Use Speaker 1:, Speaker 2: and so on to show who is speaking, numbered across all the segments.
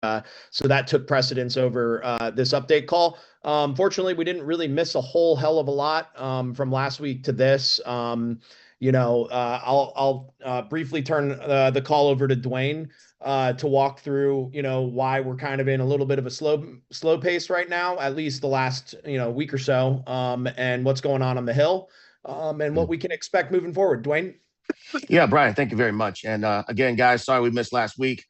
Speaker 1: So that took precedence over this update call. Fortunately, we didn't really miss a whole hell of a lot from last week to this. I'll briefly turn the call over to Dwayne to walk through, why we're kind of in a little bit of a slow pace right now, at least the last, week or so, and what's going on the Hill, and what we can expect moving forward. Dwayne?
Speaker 2: Yeah, Brian, thank you very much. And again, guys, sorry we missed last week.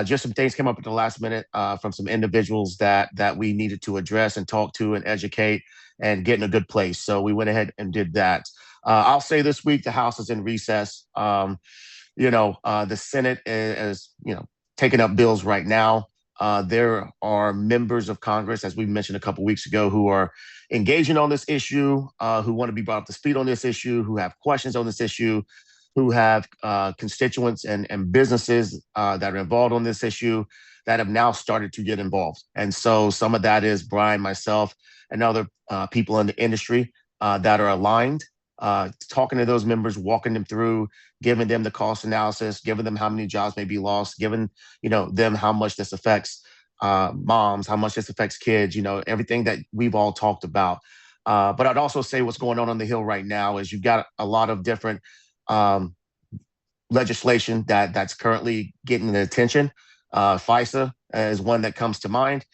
Speaker 2: Just some things came up at the last minute from some individuals that we needed to address and talk to and educate and get in a good place. So we went ahead and did that. I'll say this week the House is in recess. The Senate is taking up bills right now. There are members of Congress, as we mentioned a couple weeks ago, who are engaging on this issue, who want to be brought up to speed on this issue, who have questions on this issue, who have constituents and businesses that are involved on this issue that have now started to get involved. And so some of that is Brian, myself, and other people in the industry that are aligned, talking to those members, walking them through, giving them the cost analysis, giving them how many jobs may be lost, giving them how much this affects moms, how much this affects kids, everything that we've all talked about. But I'd also say what's going on the Hill right now is you've got a lot of different legislation that's currently getting the attention. FISA is one that comes to mind.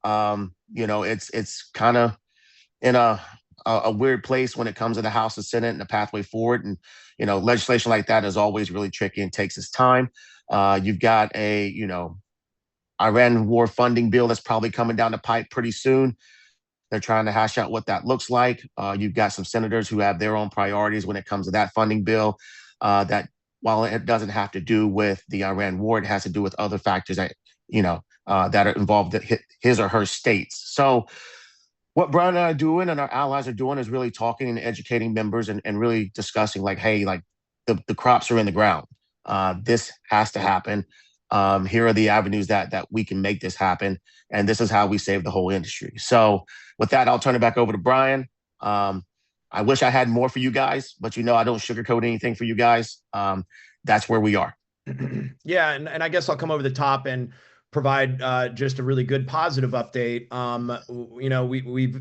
Speaker 2: It's kind of in a weird place when it comes to the House and Senate and the pathway forward. And legislation like that is always really tricky and takes its time. You've got a Iran war funding bill that's probably coming down the pipe pretty soon. They're trying to hash out what that looks like. You've got some senators who have their own priorities when it comes to that funding bill. That while it doesn't have to do with the Iran war, it has to do with other factors that that are involved in his or her states. So what Brian and I are doing and our allies are doing is really talking and educating members and really discussing like, hey, like the crops are in the ground. This has to happen. Here are the avenues that we can make this happen. And this is how we save the whole industry. So with that, I'll turn it back over to Brian. I wish I had more for you guys, but I don't sugarcoat anything for you guys. That's where we are.
Speaker 1: Yeah, and I guess I'll come over the top and provide just a really good positive update.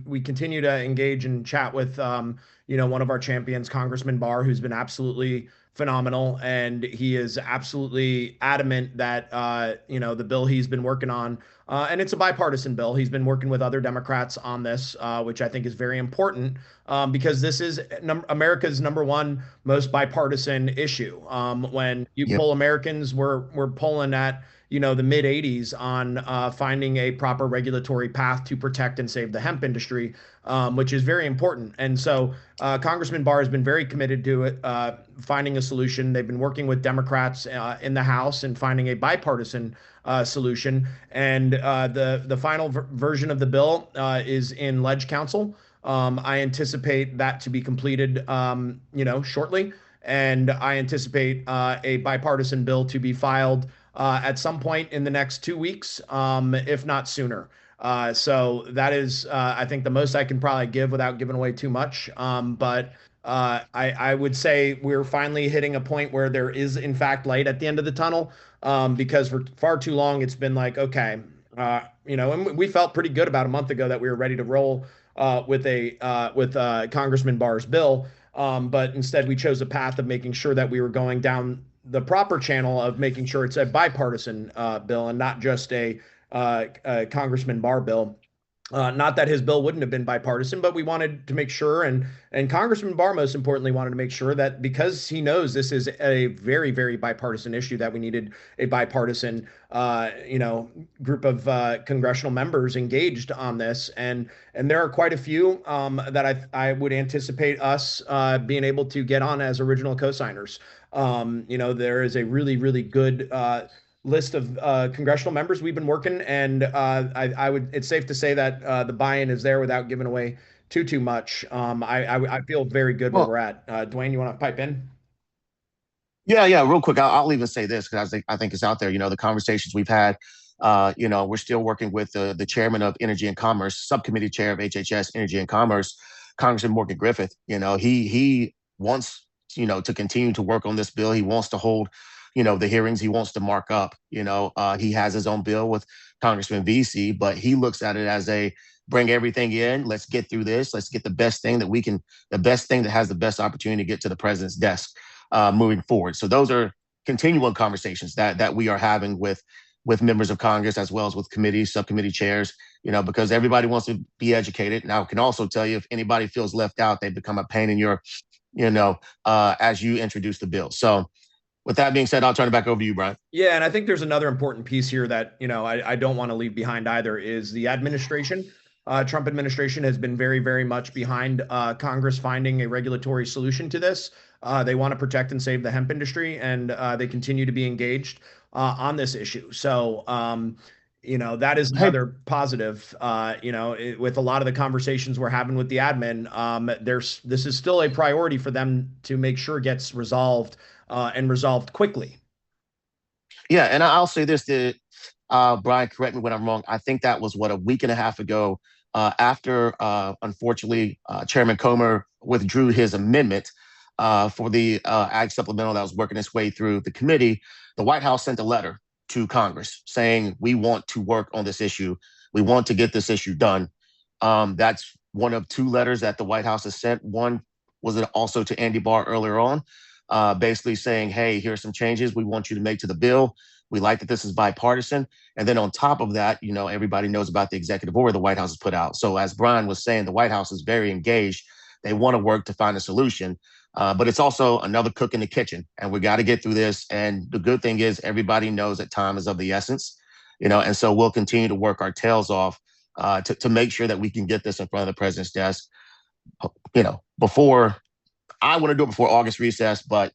Speaker 1: We continue to engage and chat with one of our champions, Congressman Barr, who's been absolutely phenomenal, and he is absolutely adamant that the bill he's been working on, and it's a bipartisan bill. He's been working with other Democrats on this, which I think is very important because this is America's number one most bipartisan issue. When you
Speaker 2: Yep.
Speaker 1: poll Americans, we're polling at the mid 80s on finding a proper regulatory path to protect and save the hemp industry, which is very important. And so Congressman Barr has been very committed to it, finding a solution. They've been working with Democrats in the House and finding a bipartisan solution. And the final version of the bill is in Ledge Council. I anticipate that to be completed, shortly. And I anticipate a bipartisan bill to be filed at some point in the next 2 weeks, if not sooner. So that is, I think, the most I can probably give without giving away too much. But I would say we're finally hitting a point where there is, in fact, light at the end of the tunnel, because for far too long it's been like, okay, and we felt pretty good about a month ago that we were ready to roll with Congressman Barr's bill. But instead, we chose a path of making sure that we were going down the proper channel of making sure it's a bipartisan bill and not just a Congressman Barr bill. Not that his bill wouldn't have been bipartisan, but we wanted to make sure, and Congressman Barr most importantly wanted to make sure that because he knows this is a very, very bipartisan issue, that we needed a bipartisan, group of congressional members engaged on this, and there are quite a few that I would anticipate us being able to get on as original co-signers. There is a really, really good list of congressional members we've been working, and it's safe to say that the buy-in is there without giving away too much. I feel very good where we're
Speaker 2: Well,
Speaker 1: at. Dwayne, you want to pipe in?
Speaker 2: yeah. Real quick, I'll even say this because I think it's out there. The conversations we've had. We're still working with the chairman of Energy and Commerce, subcommittee chair of HHS Energy and Commerce, Congressman Morgan Griffith. He wants to continue to work on this bill. He wants to hold the hearings. He wants to mark up. He has his own bill with Congressman VC, but he looks at it as a bring everything in. Let's get through this. Let's get the best thing that we can, the best thing that has the best opportunity to get to the president's desk moving forward. So those are continual conversations that we are having with members of Congress as well as with committees, subcommittee chairs, because everybody wants to be educated. Now, I can also tell you if anybody feels left out, they become a pain in your, as you introduce the bill. So with that being said, I'll turn it back over to you, Brian.
Speaker 1: Yeah, and I think there's another important piece here that, I don't want to leave behind either is the administration. Trump administration has been very, very much behind Congress finding a regulatory solution to this. They want to protect and save the hemp industry, and they continue to be engaged on this issue. So, that is
Speaker 2: Hey,
Speaker 1: another positive. With a lot of the conversations we're having with the admin, this is still a priority for them to make sure gets resolved and resolved quickly.
Speaker 2: yeah, and I'll say this to Brian, correct me when I'm wrong. I think that was what, a week and a half ago, after unfortunately Chairman Comer withdrew his amendment for the ag supplemental that was working its way through the committee. The White House sent a letter to Congress saying we want to work on this issue. We want to get this issue done. That's one of two letters that the White House has sent. One was it also to Andy Barr earlier on, basically saying, hey, here's some changes we want you to make to the bill. We like that this is bipartisan. And then on top of that, everybody knows about the executive order the White House has put out. So as Brian was saying, the White House is very engaged. They want to work to find a solution. But it's also another cook in the kitchen, and we got to get through this. And the good thing is everybody knows that time is of the essence, and so we'll continue to work our tails off to make sure that we can get this in front of the president's desk, before I want to do it before August recess, but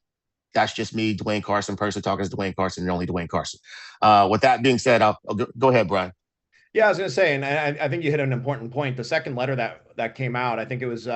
Speaker 2: that's just me, Dwayne Carson, person talking as Dwayne Carson and only Dwayne Carson. With that being said, I'll go ahead, Brian.
Speaker 1: Yeah, I was going to say, and I think you hit an important point. The second letter that came out, I think it was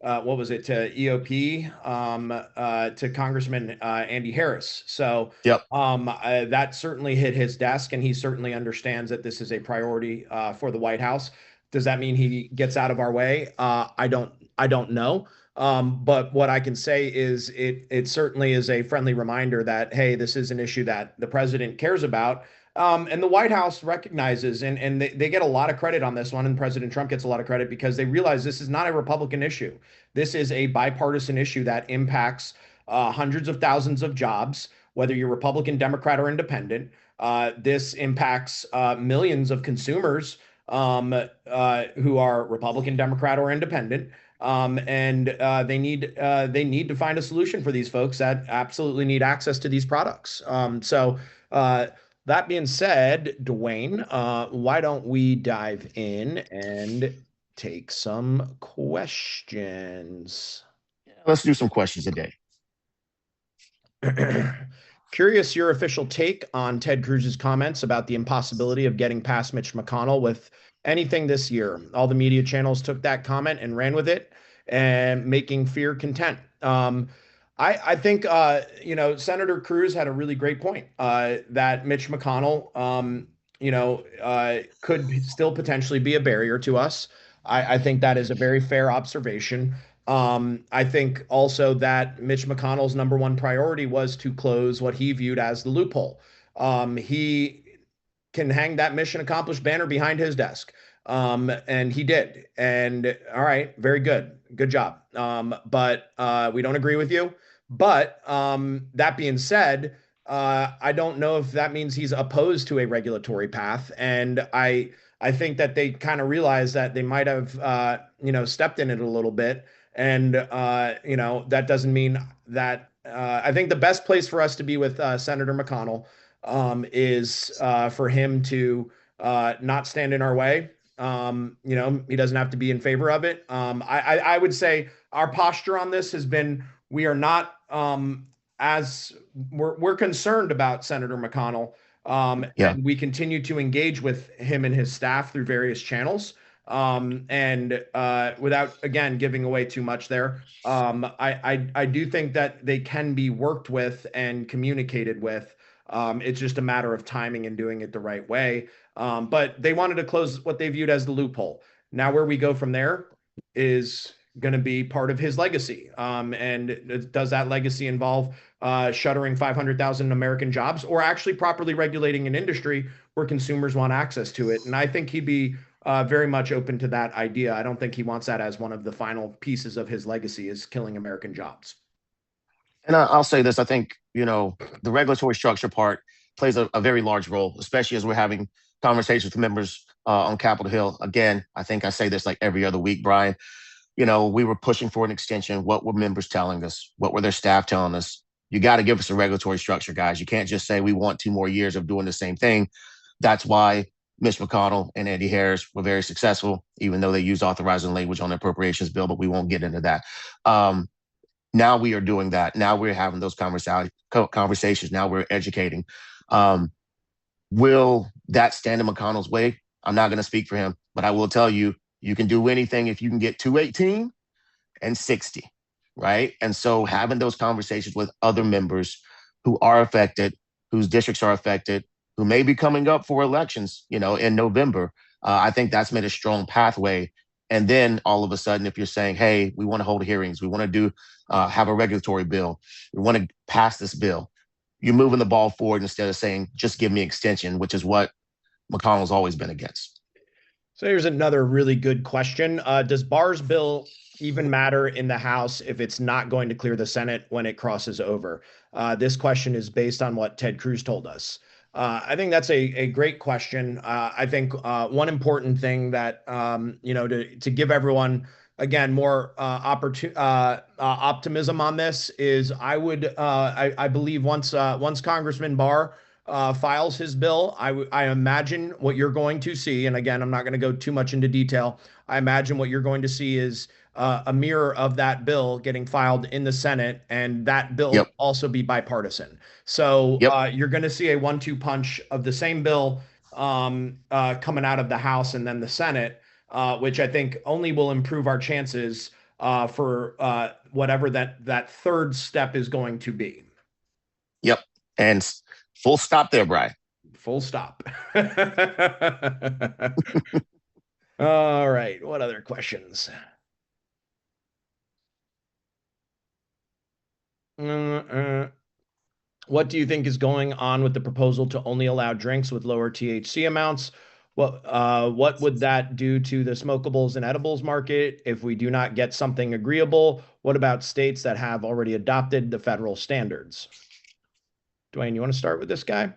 Speaker 1: what was it, to EOP, to Congressman Andy Harris. So
Speaker 2: Yep.
Speaker 1: that certainly hit his desk, and he certainly understands that this is a priority for the White House. Does that mean he gets out of our way? I don't know. But what I can say is it certainly is a friendly reminder that, hey, this is an issue that the president cares about. And the White House recognizes, and they get a lot of credit on this one, and President Trump gets a lot of credit because they realize this is not a Republican issue. This is a bipartisan issue that impacts hundreds of thousands of jobs, whether you're Republican, Democrat, or Independent. This impacts millions of consumers who are Republican, Democrat, or Independent. And they need to find a solution for these folks that absolutely need access to these products. That being said, Dwayne, why don't we dive in and take some questions?
Speaker 2: Let's do some questions today.
Speaker 1: Curious your official take on Ted Cruz's comments about the impossibility of getting past Mitch McConnell with anything this year. All the media channels took that comment and ran with it and making fear content. I think Senator Cruz had a really great point that Mitch McConnell could still potentially be a barrier to us. I think that is a very fair observation. I think also that Mitch McConnell's number one priority was to close what he viewed as the loophole. He can hang that mission accomplished banner behind his desk. And he did. And all right, very good. Good job. But we don't agree with you. But that being said, I don't know if that means he's opposed to a regulatory path. And I think that they kind of realized that they might have stepped in it a little bit. And that doesn't mean that I think the best place for us to be with Senator McConnell is for him to not stand in our way. He doesn't have to be in favor of it. I would say our posture on this has been we are not as we're concerned about Senator McConnell,
Speaker 2: Yeah.
Speaker 1: and we continue to engage with him and his staff through various channels. And without again giving away too much there, I do think that they can be worked with and communicated with. It's just a matter of timing and doing it the right way. But they wanted to close what they viewed as the loophole. Now, where we go from there is going to be part of his legacy. And does that legacy involve shuttering 500,000 American jobs, or actually properly regulating an industry where consumers want access to it? And I think he'd be very much open to that idea. I don't think he wants that as one of the final pieces of his legacy, is killing American jobs.
Speaker 2: And I'll say this: I think the regulatory structure part plays a very large role, especially as we're having conversations with members on Capitol Hill. Again, I think I say this like every other week, Brian. We were pushing for an extension. What were members telling us? What were their staff telling us? You got to give us a regulatory structure, guys. You can't just say we want 2 more years of doing the same thing. That's why Mitch McConnell and Andy Harris were very successful, even though they used authorizing language on the appropriations bill, but we won't get into that. Now we are doing that. Now we're having those conversations. Now we're educating. Um, will that stand in McConnell's way? I'm not going to speak for him, but I will tell you, you can do anything if you can get 218 and 60, right? And so having those conversations with other members who are affected, whose districts are affected, who may be coming up for elections, in November, I think that's made a strong pathway. And then all of a sudden, if you're saying, hey, we want to hold hearings, we want to have a regulatory bill, we want to pass this bill, you're moving the ball forward instead of saying, just give me extension, which is what McConnell's always been against.
Speaker 1: So here's another really good question. Does Barr's bill even matter in the House if it's not going to clear the Senate when it crosses over? This question is based on what Ted Cruz told us. I think that's a great question. I think one important thing that to give everyone again more optimism on this is I believe once Congressman Barr files his bill, I imagine what you're going to see, and again, I'm not going to go too much into detail. I imagine what you're going to see is a mirror of that bill getting filed in the Senate, and that bill will
Speaker 2: Yep.
Speaker 1: also be bipartisan. So
Speaker 2: Yep.
Speaker 1: you're going to see a 1-2 punch of the same bill coming out of the House and then the Senate, which I think only will improve our chances for whatever that third step is going to be.
Speaker 2: Yep. And full stop there, Brian.
Speaker 1: Full stop. All right. What other questions? Uh, what do you think is going on with the proposal to only allow drinks with lower THC amounts? What would that do to the smokables and edibles market if we do not get something agreeable? What about states that have already adopted the federal standards? Dwayne, you want to start with this guy?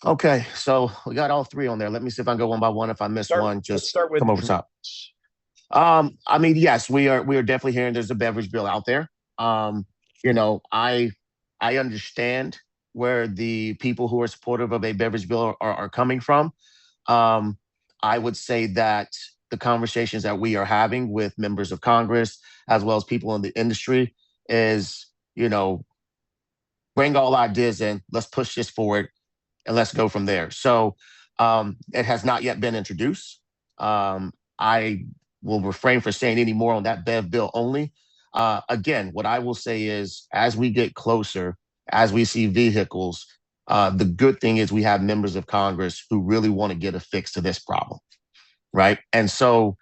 Speaker 2: Okay, so we got all three on there. Let me see if I can go one by one. If I miss one,
Speaker 1: Let's
Speaker 2: just
Speaker 1: start with
Speaker 2: come over top.
Speaker 1: drinks.
Speaker 2: I mean, yes, we are definitely hearing there's a beverage bill out there. I understand where the people who are supportive of a beverage bill are coming from. Um, I would say that the conversations that we are having with members of Congress, as well as people in the industry, is, bring all ideas in, let's push this forward and let's go from there. So it has not yet been introduced. I will refrain from saying any more on that Bev bill only. Again, what I will say is as we get closer, as we see vehicles, the good thing is we have members of Congress who really want to get a fix to this problem, right? And so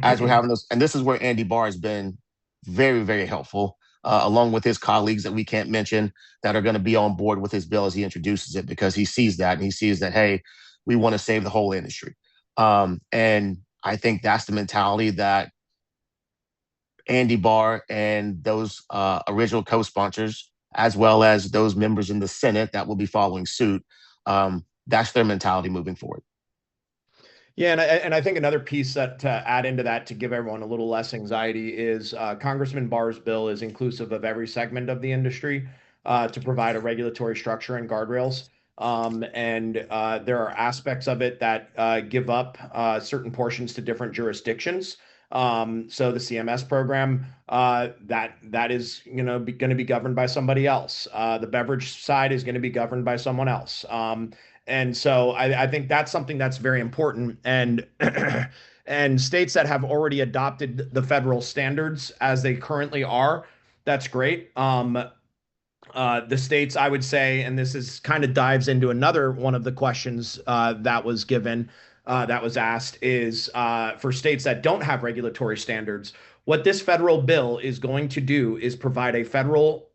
Speaker 2: as we're having those, and this is where Andy Barr has been very, very helpful, along with his colleagues that we can't mention that are going to be on board with his bill as he introduces it, because he sees that and he sees that, hey, we want to save the whole industry. And I think that's the mentality that Andy Barr and those original co-sponsors, as well as those members in the Senate that will be following suit, that's their mentality moving forward.
Speaker 1: Yeah, and I think another piece that to add into that to give everyone a little less anxiety is Congressman Barr's bill is inclusive of every segment of the industry to provide a regulatory structure and guardrails. And there are aspects of it that give up certain portions to different jurisdictions. So the CMS program that is going to be governed by somebody else. The beverage side is going to be governed by someone else. And so I think that's something that's very important. And and states that have already adopted the federal standards as they currently are, that's great. The states, I would say, and this is kind of dives into another one of the questions that was given, that was asked, is for states that don't have regulatory standards, What this federal bill is going to do is provide a federal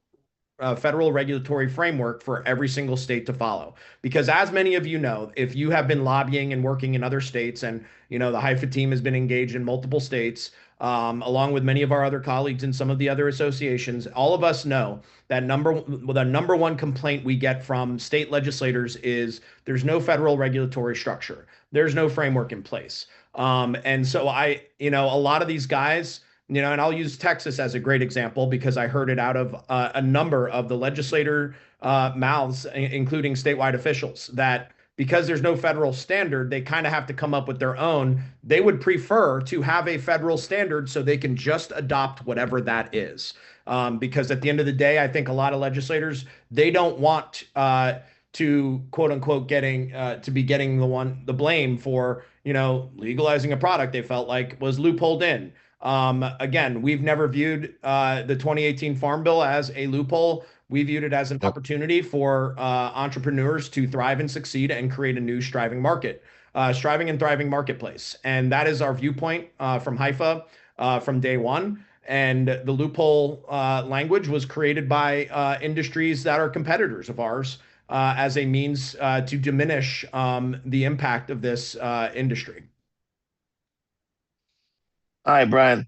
Speaker 1: regulatory framework for every single state to follow. Because as many of you know, if you have been lobbying and working in other states, and the Hifa team has been engaged in multiple states, along with many of our other colleagues in some of the other associations, all of us know that the number one complaint we get from state legislators is there's no federal regulatory structure. There's no framework in place. And so a lot of these guys, and I'll use Texas as a great example because I heard it out of a number of the legislator mouths, including statewide officials, that because there's no federal standard, they kind of have to come up with their own. They would prefer to have a federal standard so they can just adopt whatever that is. Because at the end of the day, I think a lot of legislators, they don't want to quote unquote getting the blame for legalizing a product they felt like was loopholed in. Again, we've never viewed the 2018 Farm Bill as a loophole. We viewed it as an
Speaker 2: Yep.
Speaker 1: opportunity for entrepreneurs to thrive and succeed and create a new striving and thriving marketplace. And that is our viewpoint from Hifa from day one. And the loophole language was created by industries that are competitors of ours as a means to diminish the impact of this industry.
Speaker 2: All right, Brian.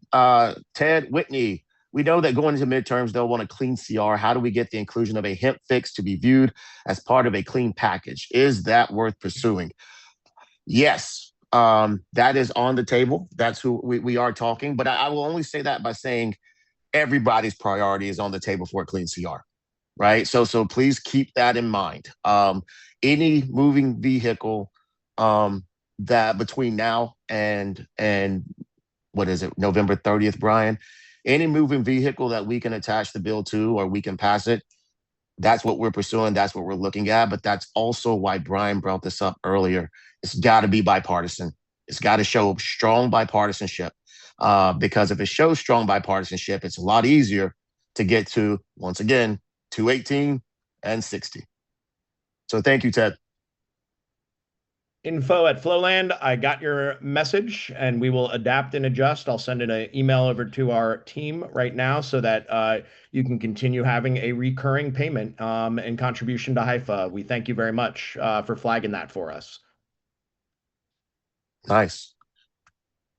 Speaker 2: Ted Whitney, we know that going into midterms, they'll want a clean CR. How do we get the inclusion of a hemp fix to be viewed as part of a clean package? Is that worth pursuing? Yes, that is on the table. That's who we are talking. But I will only say that by saying everybody's priority is on the table for a clean CR, right? So please keep that in mind. Any moving vehicle that between now and what is it, November 30th, Brian? Any moving vehicle that we can attach the bill to or we can pass it, that's what we're pursuing. That's what we're looking at. But that's also why Brian brought this up earlier. It's got to be bipartisan. It's got to show strong bipartisanship. Because if it shows strong bipartisanship, it's a lot easier to get to, once again, 218 and 60. So thank you, Ted.
Speaker 1: Info at Flowland. I got your message and we will adapt and adjust. I'll send an email over to our team right now so that you can continue having a recurring payment and contribution to Hifa. We thank you very much for flagging that for us.
Speaker 2: Nice.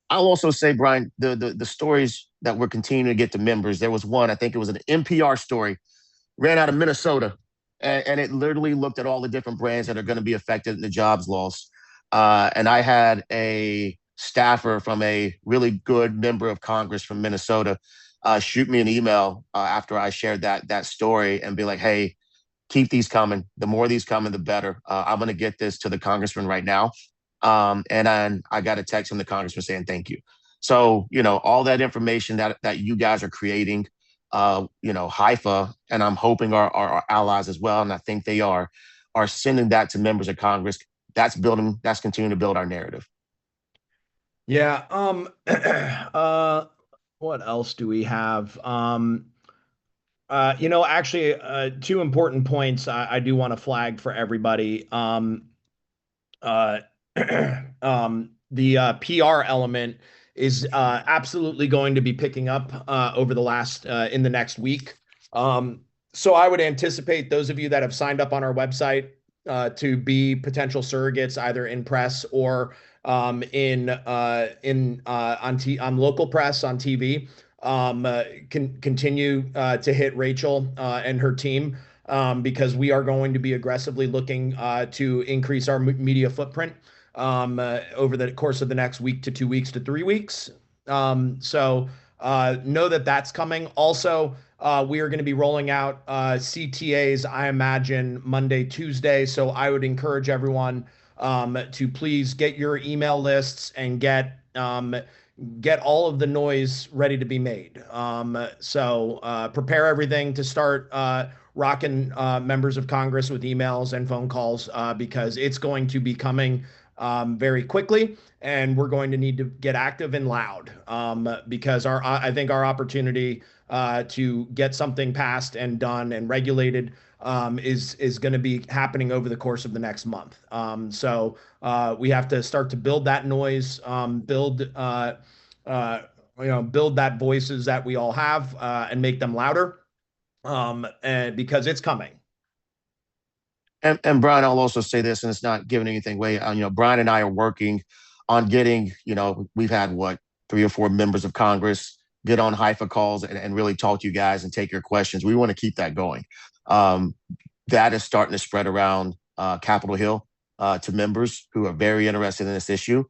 Speaker 2: I'll also say, Brian, the stories that we're continuing to get to members. There was one, I think it was an NPR story, ran out of Minnesota, and it literally looked at all the different brands that are going to be affected in the jobs loss. And I had a staffer from a really good member of Congress from Minnesota shoot me an email after I shared that story and be like, "Hey, keep these coming. The more of these coming, the better. I'm going to get this to the congressman right now." And then I got a text from the congressman saying thank you. So, all that information that you guys are creating, Hifa, and I'm hoping our allies as well, and I think they are sending that to members of Congress. That's continuing to build our narrative.
Speaker 1: Yeah. What else do we have? Actually, two important points I do want to flag for everybody. Uh, the PR element is absolutely going to be picking up in the next week. So I would anticipate those of you that have signed up on our website to be potential surrogates, either in press or on local press on TV. Can continue to hit Rachel and her team because we are going to be aggressively looking to increase our media footprint over the course of the next week to 2 weeks to 3 weeks. So know that that's coming. Also, we are going to be rolling out CTAs, I imagine, Monday, Tuesday. So I would encourage everyone to please get your email lists and get all of the noise ready to be made. So prepare everything to start rocking members of Congress with emails and phone calls because it's going to be coming very quickly, and we're going to need to get active and loud because I think our opportunity to get something passed and done and regulated is going to be happening over the course of the next month. So we have to start to build that noise, build build that voices that we all have, and make them louder, and because it's coming.
Speaker 2: And Brian, I'll also say this, and it's not giving anything away. Brian and I are working on getting, we've had what, 3 or 4 members of Congress get on Hifa calls and really talk to you guys and take your questions. We want to keep that going. Um, that is starting to spread around Capitol Hill to members who are very interested in this issue.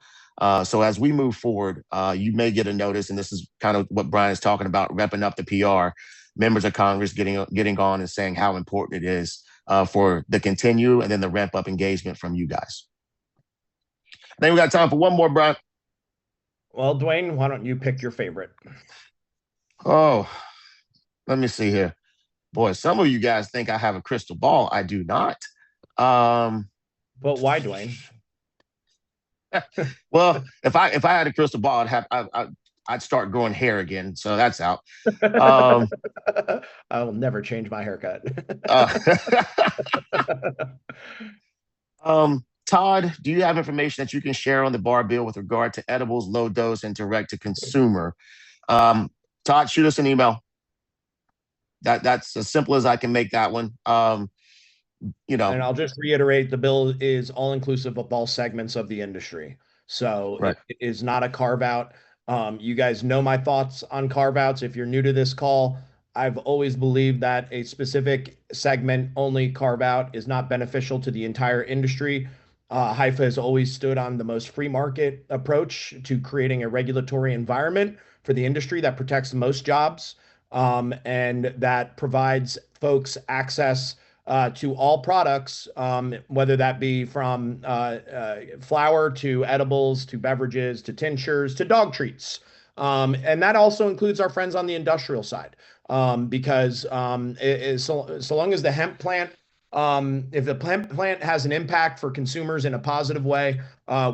Speaker 2: So as we move forward, you may get a notice, and this is kind of what Brian is talking about, repping up the PR, members of Congress getting on and saying how important it is for the continue and then the ramp up engagement from you guys. I think we got time for one more, Brian.
Speaker 1: Well, Dwayne, why don't you pick your favorite?
Speaker 2: Oh, let me see here. Boy, some of you guys think I have a crystal ball. I do not.
Speaker 1: But why, Dwayne?
Speaker 2: Well, if I had a crystal ball, I'd start growing hair again. So that's out.
Speaker 1: I will never change my haircut.
Speaker 2: Todd, do you have information that you can share on the bar bill with regard to edibles, low dose, and direct to consumer? Todd, shoot us an email. That's as simple as I can make that one.
Speaker 1: And I'll just reiterate, the bill is all inclusive of all segments of the industry. So
Speaker 2: right.
Speaker 1: It is not a carve out. You guys know my thoughts on carve outs. If you're new to this call, I've always believed that a specific segment only carve out is not beneficial to the entire industry. Hifa has always stood on the most free market approach to creating a regulatory environment for the industry that protects the most jobs, and that provides folks access to all products, whether that be from flour to edibles to beverages to tinctures to dog treats. And that also includes our friends on the industrial side, because so long as the hemp plant, if the plant has an impact for consumers in a positive way,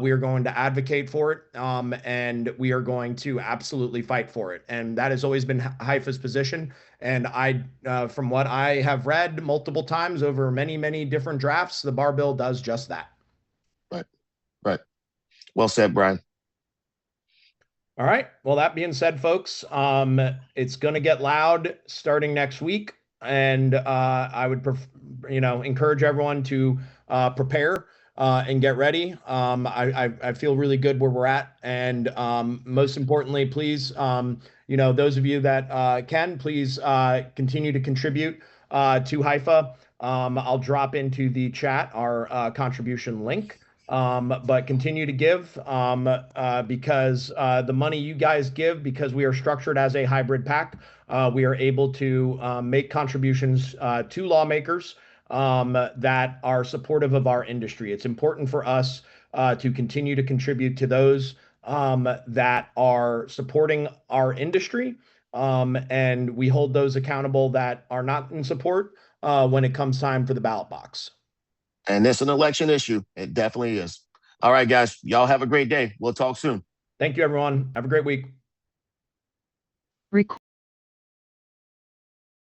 Speaker 1: we are going to advocate for it, and we are going to absolutely fight for it. And that has always been Hifa's position. And from what I have read multiple times over many, many different drafts, the bar bill does just that.
Speaker 2: Right. Right. Well said, Brian.
Speaker 1: All right. Well, that being said, folks, it's going to get loud starting next week, and I would, encourage everyone to prepare and get ready. I feel really good where we're at, and most importantly, please, those of you that can, please continue to contribute to Hifa. I'll drop into the chat our contribution link. But continue to give, because the money you guys give, because we are structured as a hybrid PAC, we are able to make contributions to lawmakers that are supportive of our industry. It's important for us to continue to contribute to those that are supporting our industry, and we hold those accountable that are not in support when it comes time for the ballot box.
Speaker 2: And it's an election issue. It definitely is. All right, guys. Y'all have a great day. We'll talk soon.
Speaker 1: Thank you, everyone. Have a great week.